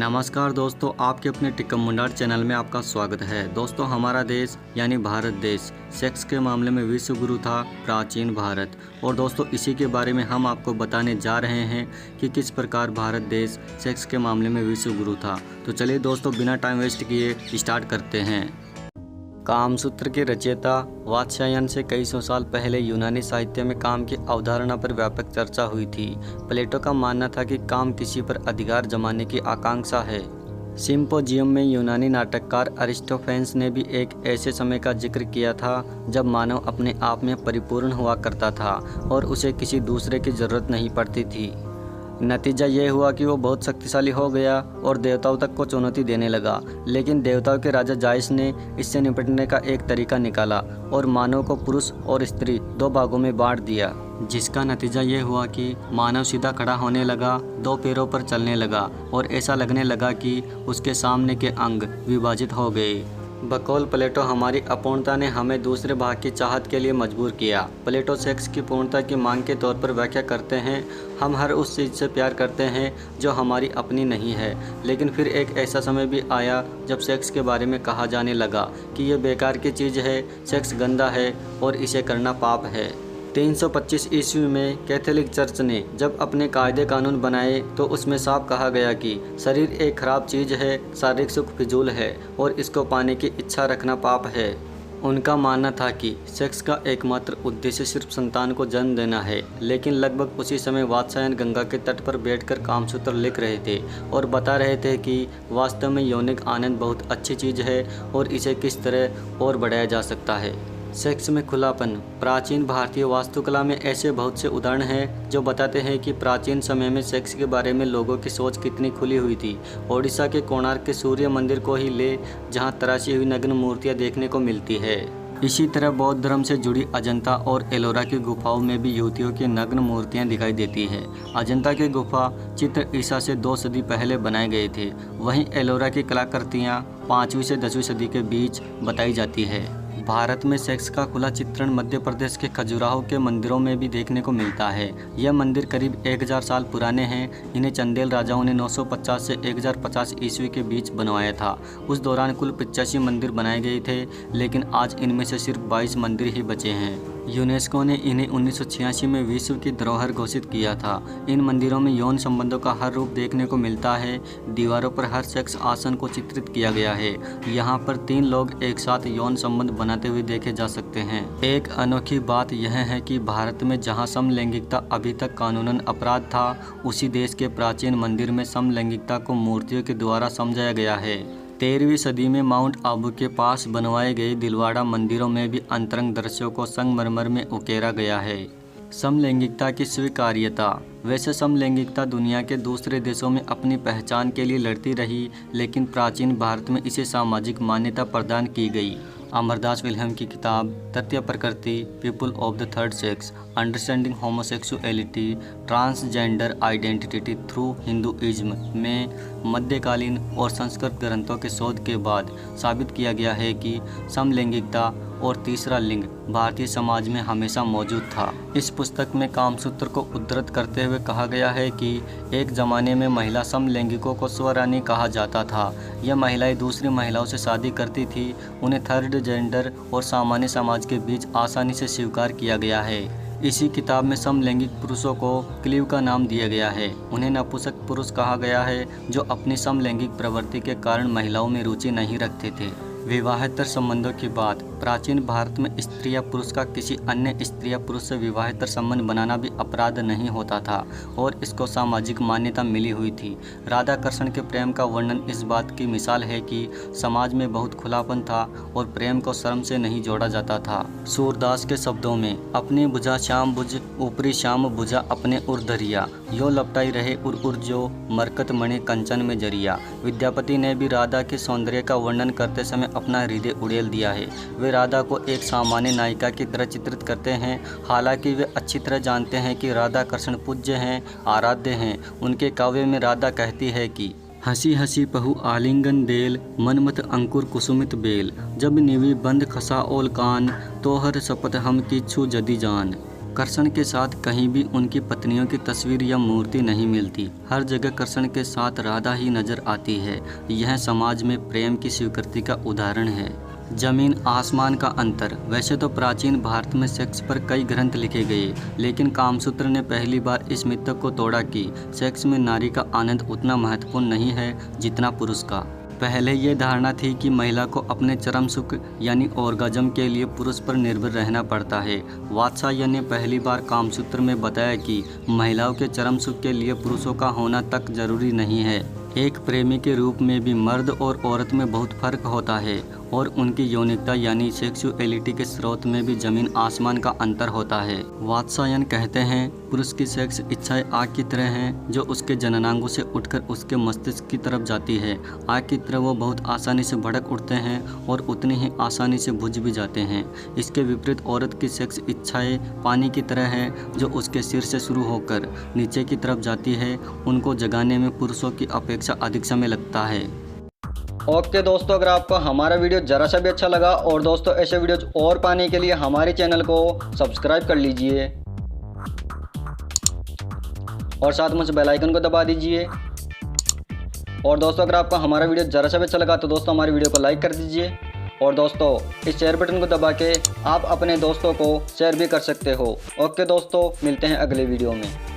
नमस्कार दोस्तों, आपके अपने टिक्का मुंडार चैनल में आपका स्वागत है। दोस्तों, हमारा देश यानी भारत देश सेक्स के मामले में विश्व गुरु था प्राचीन भारत। और दोस्तों, इसी के बारे में हम आपको बताने जा रहे हैं कि किस प्रकार भारत देश सेक्स के मामले में विश्व गुरु था। तो चलिए दोस्तों, बिना टाइम वेस्ट किए स्टार्ट करते हैं। कामसूत्र के रचयिता वात्स्यायन से कई सौ साल पहले यूनानी साहित्य में काम की अवधारणा पर व्यापक चर्चा हुई थी। प्लेटो का मानना था कि काम किसी पर अधिकार जमाने की आकांक्षा है। सिम्पोजियम में यूनानी नाटककार अरिस्टोफेंस ने भी एक ऐसे समय का जिक्र किया था जब मानव अपने आप में परिपूर्ण हुआ करता था और उसे किसी दूसरे की जरूरत नहीं पड़ती थी। नतीजा ये हुआ कि वो बहुत शक्तिशाली हो गया और देवताओं तक को चुनौती देने लगा। लेकिन देवताओं के राजा जायस ने इससे निपटने का एक तरीका निकाला और मानव को पुरुष और स्त्री दो भागों में बांट दिया, जिसका नतीजा ये हुआ कि मानव सीधा खड़ा होने लगा, दो पैरों पर चलने लगा और ऐसा लगने लगा कि उसके सामने के अंग विभाजित हो गए। बकौल प्लेटो, हमारी अपूर्णता ने हमें दूसरे भाग की चाहत के लिए मजबूर किया। प्लेटो सेक्स की पूर्णता की मांग के तौर पर व्याख्या करते हैं, हम हर उस चीज़ से प्यार करते हैं जो हमारी अपनी नहीं है। लेकिन फिर एक ऐसा समय भी आया जब सेक्स के बारे में कहा जाने लगा कि यह बेकार की चीज़ है, सेक्स गंदा है और इसे करना पाप है। 325 ईस्वी में कैथोलिक चर्च ने जब अपने कायदे कानून बनाए तो उसमें साफ कहा गया कि शरीर एक खराब चीज़ है, शारीरिक सुख फिजूल है और इसको पाने की इच्छा रखना पाप है। उनका मानना था कि सेक्स का एकमात्र उद्देश्य सिर्फ संतान को जन्म देना है। लेकिन लगभग उसी समय वात्स्यायन गंगा के तट पर बैठकर कामसूत्र लिख रहे थे और बता रहे थे कि वास्तव में यौनिक आनंद बहुत अच्छी चीज़ है और इसे किस तरह और बढ़ाया जा सकता है। सेक्स में खुलापन। प्राचीन भारतीय वास्तुकला में ऐसे बहुत से उदाहरण हैं जो बताते हैं कि प्राचीन समय में सेक्स के बारे में लोगों की सोच कितनी खुली हुई थी। ओडिशा के कोणार्क के सूर्य मंदिर को ही ले, जहां तराशी हुई नग्न मूर्तियां देखने को मिलती है। इसी तरह बौद्ध धर्म से जुड़ी अजंता और एलोरा की गुफाओं में भी युवतियों की नग्न मूर्तियां दिखाई देती है। अजंता की गुफा चित्र ईसा से 2 सदी पहले बनाए गए थे। वहीं एलोरा की कलाकृतियां 5वीं से 10वीं सदी के बीच बताई जाती है। भारत में सेक्स का खुला चित्रण मध्य प्रदेश के खजुराहो के मंदिरों में भी देखने को मिलता है। यह मंदिर करीब 1000 साल पुराने हैं। इन्हें चंदेल राजाओं ने 950 से 1050 ईस्वी के बीच बनवाया था। उस दौरान कुल 85 मंदिर बनाए गए थे, लेकिन आज इनमें से सिर्फ 22 मंदिर ही बचे हैं। यूनेस्को ने इन्हें 1986 में विश्व की धरोहर घोषित किया था। इन मंदिरों में यौन संबंधों का हर रूप देखने को मिलता है। दीवारों पर हर सेक्स आसन को चित्रित किया गया है। यहाँ पर 3 लोग एक साथ यौन संबंध बनाते हुए देखे जा सकते हैं। एक अनोखी बात यह है कि भारत में जहाँ समलैंगिकता अभी तक कानूनन अपराध था, उसी देश के प्राचीन मंदिर में समलैंगिकता को मूर्तियों के द्वारा समझाया गया है। 13वीं सदी में माउंट आबू के पास बनवाए गए दिलवाड़ा मंदिरों में भी अंतरंग दृश्यों को संगमरमर में उकेरा गया है। समलैंगिकता की स्वीकार्यता। वैसे समलैंगिकता दुनिया के दूसरे देशों में अपनी पहचान के लिए लड़ती रही, लेकिन प्राचीन भारत में इसे सामाजिक मान्यता प्रदान की गई। अमरदास विल्हेम की किताब तृतीय प्रकृति, people of the third sex, understanding homosexuality, transgender identity through Hinduism में मध्यकालीन और संस्कृत ग्रंथों के शोध के बाद साबित किया गया है कि समलैंगिकता और तीसरा लिंग भारतीय समाज में हमेशा मौजूद था। इस पुस्तक में कामसूत्र को उद्धृत करते हुए कहा गया है कि एक ज़माने में महिला समलैंगिकों को स्वरानी कहा जाता था। यह महिलाएं दूसरी महिलाओं से शादी करती थी। उन्हें थर्ड जेंडर और सामान्य समाज के बीच आसानी से स्वीकार किया गया है। इसी किताब में समलैंगिक पुरुषों को क्लीव का नाम दिया गया है। उन्हें नपुंसक पुरुष कहा गया है, जो अपनी समलैंगिक प्रवृत्ति के कारण महिलाओं में रुचि नहीं रखते थे। विवाहेतर संबंधों की बात। प्राचीन भारत में स्त्री या पुरुष का किसी अन्य स्त्री या पुरुष से विवाहेतर संबंध बनाना भी अपराध नहीं होता था और इसको सामाजिक मान्यता मिली हुई थी। राधा कृष्ण के प्रेम का वर्णन इस बात की मिसाल है कि समाज में बहुत खुलापन था और प्रेम को शर्म से नहीं जोड़ा जाता था। सूरदास के शब्दों में, अपनी भुजा श्याम भुज, ऊपरी श्याम भुजा अपने उर धरिया, यो लपटाई रहे उर उर जो, मरकत मणि कंचन में जरिया। विद्यापति ने भी राधा के सौंदर्य का वर्णन करते समय अपना हृदय उड़ेल दिया है। वे राधा को एक सामान्य नायिका की तरह चित्रित करते हैं, हालांकि वे अच्छी तरह जानते हैं कि राधा कृष्ण पूज्य हैं, आराध्य हैं। उनके काव्य में राधा कहती है कि हंसी हंसी पहु आलिंगन देल, मनमत अंकुर कुसुमित बेल, जब निवि बंद खसा ओल कान, तोहर शपथ हम कीछु जदि जान। कृष्ण के साथ कहीं भी उनकी पत्नियों की तस्वीर या मूर्ति नहीं मिलती। हर जगह कृष्ण के साथ राधा ही नजर आती है। यह समाज में प्रेम की स्वीकृति का उदाहरण है। जमीन आसमान का अंतर। वैसे तो प्राचीन भारत में सेक्स पर कई ग्रंथ लिखे गए, लेकिन कामसूत्र ने पहली बार इस मिथक को तोड़ा कि सेक्स में नारी का आनंद उतना महत्वपूर्ण नहीं है जितना पुरुष का। पहले ये धारणा थी कि महिला को अपने चरम सुख यानी ऑर्गाज्म के लिए पुरुष पर निर्भर रहना पड़ता है। वात्स्यायन ने पहली बार कामसूत्र में बताया कि महिलाओं के चरम सुख के लिए पुरुषों का होना तक जरूरी नहीं है। एक प्रेमी के रूप में भी मर्द और औरत में बहुत फर्क होता है और उनकी यौनिकता यानी सेक्सुअलिटी के स्रोत में भी जमीन आसमान का अंतर होता है। वात्स्यायन कहते हैं, पुरुष की सेक्स इच्छाएं आग की तरह हैं जो उसके जननांगों से उठकर उसके मस्तिष्क की तरफ जाती है। आग की तरह वो बहुत आसानी से भड़क उठते हैं और उतनी ही आसानी से बुझ भी जाते हैं। इसके विपरीत औरत की सेक्स इच्छाएं पानी की तरह है जो उसके सिर से शुरू होकर नीचे की तरफ जाती है। उनको जगाने में पुरुषों की अपेक्षा अधिक समय लगता है। ओके दोस्तों, अगर आपको हमारा वीडियो ज़रा सा भी अच्छा लगा और दोस्तों ऐसे वीडियोज और पाने के लिए हमारे चैनल को सब्सक्राइब कर लीजिए और साथ में उस बेल आइकन को दबा दीजिए। और दोस्तों अगर आपको हमारा वीडियो ज़रा सा भी अच्छा लगा तो दोस्तों हमारे वीडियो को लाइक कर दीजिए और दोस्तों इस शेयर बटन को दबा के आप अपने दोस्तों को शेयर भी कर सकते हो। ओके दोस्तों, मिलते हैं अगले वीडियो में।